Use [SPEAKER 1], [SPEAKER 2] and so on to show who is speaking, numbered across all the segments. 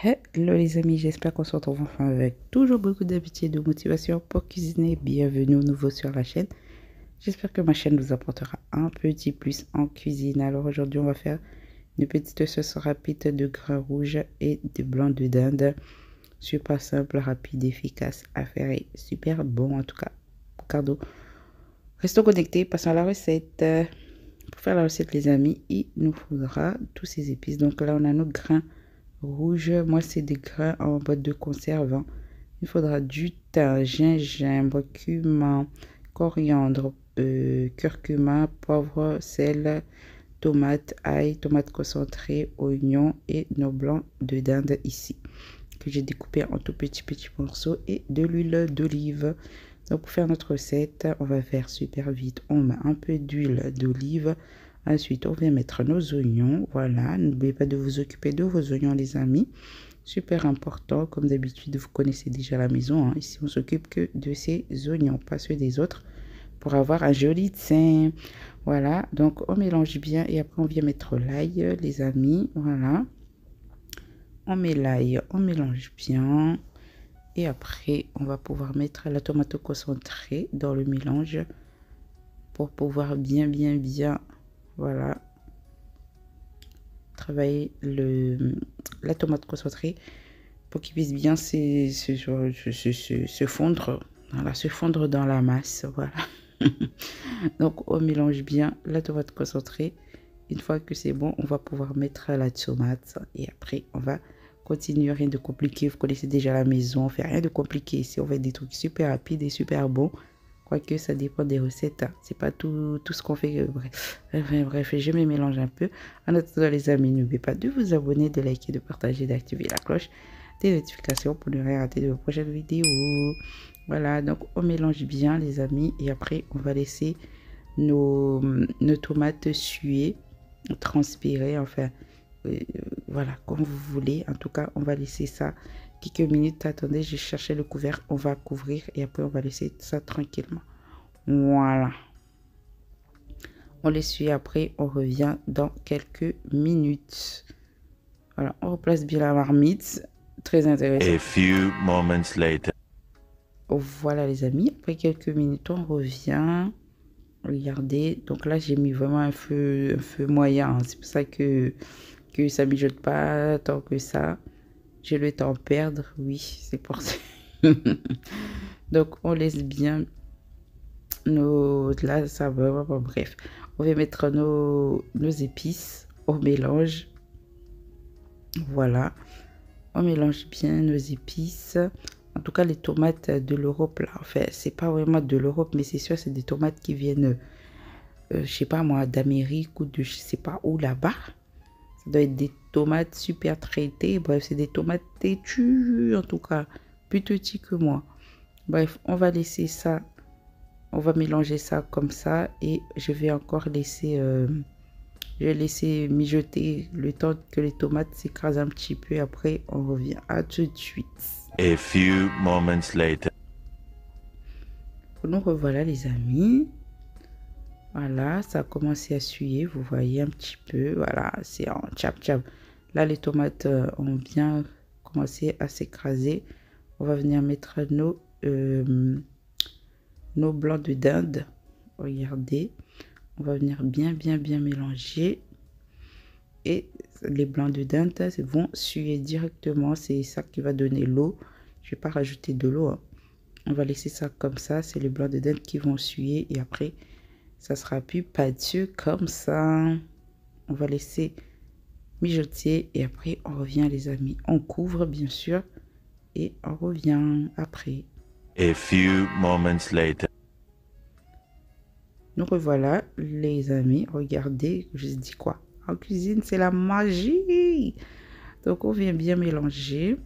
[SPEAKER 1] Hello les amis, j'espère qu'on se retrouve enfin avec toujours beaucoup d'habitude et de motivation pour cuisiner. Bienvenue au nouveau sur la chaîne. J'espère que ma chaîne vous apportera un petit plus en cuisine. Alors aujourd'hui on va faire une petite sauce rapide de grains rouges et de blanc de dinde. Super simple, rapide, efficace à faire et super bon en tout cas. Cadeau. Restons connectés, passons à la recette. Pour faire la recette les amis, il nous faudra tous ces épices. Donc là on a nos grains rouge, moi c'est des grains en boîte de conserve, hein. Il faudra du thym, gingembre, cumin, coriandre, curcuma, poivre, sel, tomate, ail, tomate concentrée, oignon et nos blancs de dinde ici que j'ai découpé en tout petits morceaux et de l'huile d'olive. Donc pour faire notre recette, on va faire super vite. On met un peu d'huile d'olive. Ensuite, on vient mettre nos oignons. Voilà, n'oubliez pas de vous occuper de vos oignons, les amis. Super important, comme d'habitude, vous connaissez déjà la maison, hein. Ici, on s'occupe que de ces oignons, pas ceux des autres, pour avoir un joli teint. Voilà, donc on mélange bien et après, on vient mettre l'ail, les amis. Voilà, on met l'ail, on mélange bien. Et après, on va pouvoir mettre la tomate concentrée dans le mélange pour pouvoir bien, voilà, travailler la tomate concentrée pour qu'il puisse bien se fondre, voilà, se fondre dans la masse, voilà. Donc on mélange bien la tomate concentrée. Une fois que c'est bon, on va pouvoir mettre la tomate et après on va continuer. Rien de compliqué, vous connaissez déjà la maison, on fait rien de compliqué ici, on fait des trucs super rapides et super bons. Quoique ça dépend des recettes, hein. C'est pas tout ce qu'on fait. Bref, je me mélange un peu. En attendant les amis, n'oubliez pas de vous abonner, de liker, de partager, d'activer la cloche des notifications pour ne rien rater de vos prochaines vidéos. Voilà, donc on mélange bien les amis et après on va laisser nos tomates suer, transpirer, enfin voilà, comme vous voulez. En tout cas, on va laisser ça quelques minutes. Attendez, j'ai cherché le couvert, on va couvrir et après on va laisser ça tranquillement. Voilà, on les suit, après on revient dans quelques minutes. Voilà, on replace bien la marmite, très intéressant.
[SPEAKER 2] A few moments later.
[SPEAKER 1] Voilà les amis, après quelques minutes on revient. Regardez, donc là j'ai mis vraiment un feu moyen, hein. C'est pour ça que ça mijote pas tant que ça. J'ai le temps de perdre, oui, c'est pour ça. Donc on laisse bien là ça va, bref, on va mettre nos épices au mélange. Voilà, on mélange bien nos épices. En tout cas les tomates de l'Europe là, enfin c'est pas vraiment de l'Europe mais c'est sûr c'est des tomates qui viennent je sais pas moi d'Amérique ou de je sais pas où là-bas. Ça doit être des tomates super traitées. Bref, c'est des tomates têtues, en tout cas, plus petites que moi. Bref, on va laisser ça. On va mélanger ça comme ça. Et je vais encore laisser... je vais laisser mijoter le temps que les tomates s'écrasent un petit peu. Après, on revient. À tout de suite.
[SPEAKER 2] A few moments later.
[SPEAKER 1] Nous revoilà les amis. Voilà, ça a commencé à suer, vous voyez un petit peu. Voilà, c'est en tchap. Là, les tomates ont bien commencé à s'écraser. On va venir mettre nos blancs de dinde. Regardez, on va venir bien mélanger. Et les blancs de dinde vont suer directement. C'est ça qui va donner l'eau. Je ne vais pas rajouter de l'eau, hein. On va laisser ça comme ça. C'est les blancs de dinde qui vont suer. Et après... ça sera plus pâteux comme ça. On va laisser mijoter et après on revient les amis. On couvre bien sûr et on revient après.
[SPEAKER 2] A few moments later.
[SPEAKER 1] Nous revoilà les amis. Regardez, je dis quoi? En cuisine, c'est la magie. Donc on vient bien mélanger.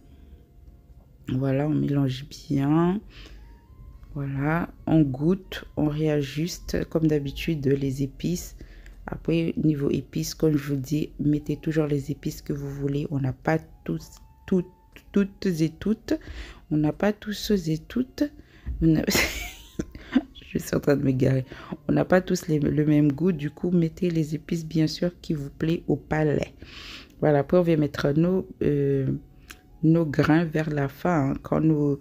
[SPEAKER 1] Voilà, on mélange bien. Voilà, on goûte, on réajuste comme d'habitude les épices. Après, niveau épices, comme je vous dis, mettez toujours les épices que vous voulez. On n'a pas toutes et toutes. On n'a pas tous et toutes. Je suis en train de me garer. On n'a pas tous le même goût. Du coup, mettez les épices, bien sûr, qui vous plaît au palais. Voilà, après, on va mettre nos grains vers la fin, hein, quand nos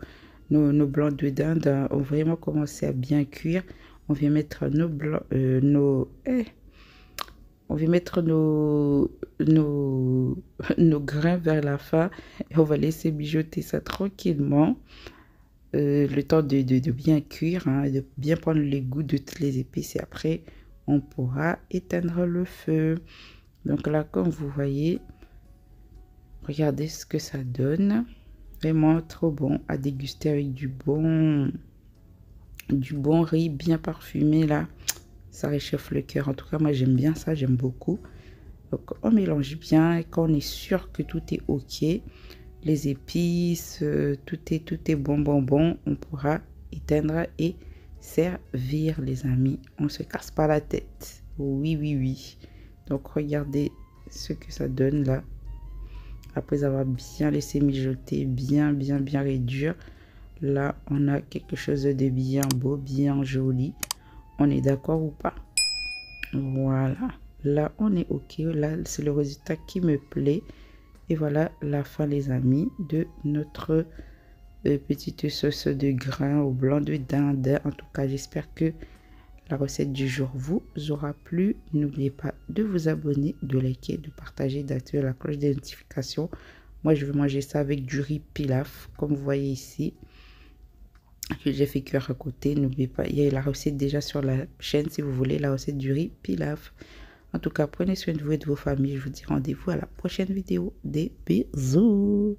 [SPEAKER 1] blancs de dinde ont vraiment commencé à bien cuire. On vient mettre nos blancs, on vient mettre nos grains vers la fin et on va laisser mijoter ça tranquillement. Le temps de bien cuire, hein, de bien prendre les goûts de toutes les épices et après on pourra éteindre le feu. Donc là, comme vous voyez, regardez ce que ça donne. Vraiment trop bon à déguster avec du bon riz bien parfumé là. Ça réchauffe le cœur. En tout cas, moi j'aime bien ça, j'aime beaucoup. Donc on mélange bien et quand on est sûr que tout est ok, les épices, tout est bon, on pourra éteindre et servir les amis. On se casse pas la tête. Oui. Donc regardez ce que ça donne là. Après avoir bien laissé mijoter, bien réduire. Là, on a quelque chose de bien beau, bien joli. On est d'accord ou pas? Voilà. Là, on est ok. Là, c'est le résultat qui me plaît. Et voilà la fin, les amis, de notre petite sauce de grains au blanc de dinde. En tout cas, j'espère que la recette du jour vous aura plu. N'oubliez pas de vous abonner, de liker, de partager, d'activer la cloche des notifications. Moi, je vais manger ça avec du riz pilaf, comme vous voyez ici, que j'ai fait cuire à côté. N'oubliez pas, il y a la recette déjà sur la chaîne si vous voulez la recette du riz pilaf. En tout cas, prenez soin de vous et de vos familles. Je vous dis rendez-vous à la prochaine vidéo. Des bisous.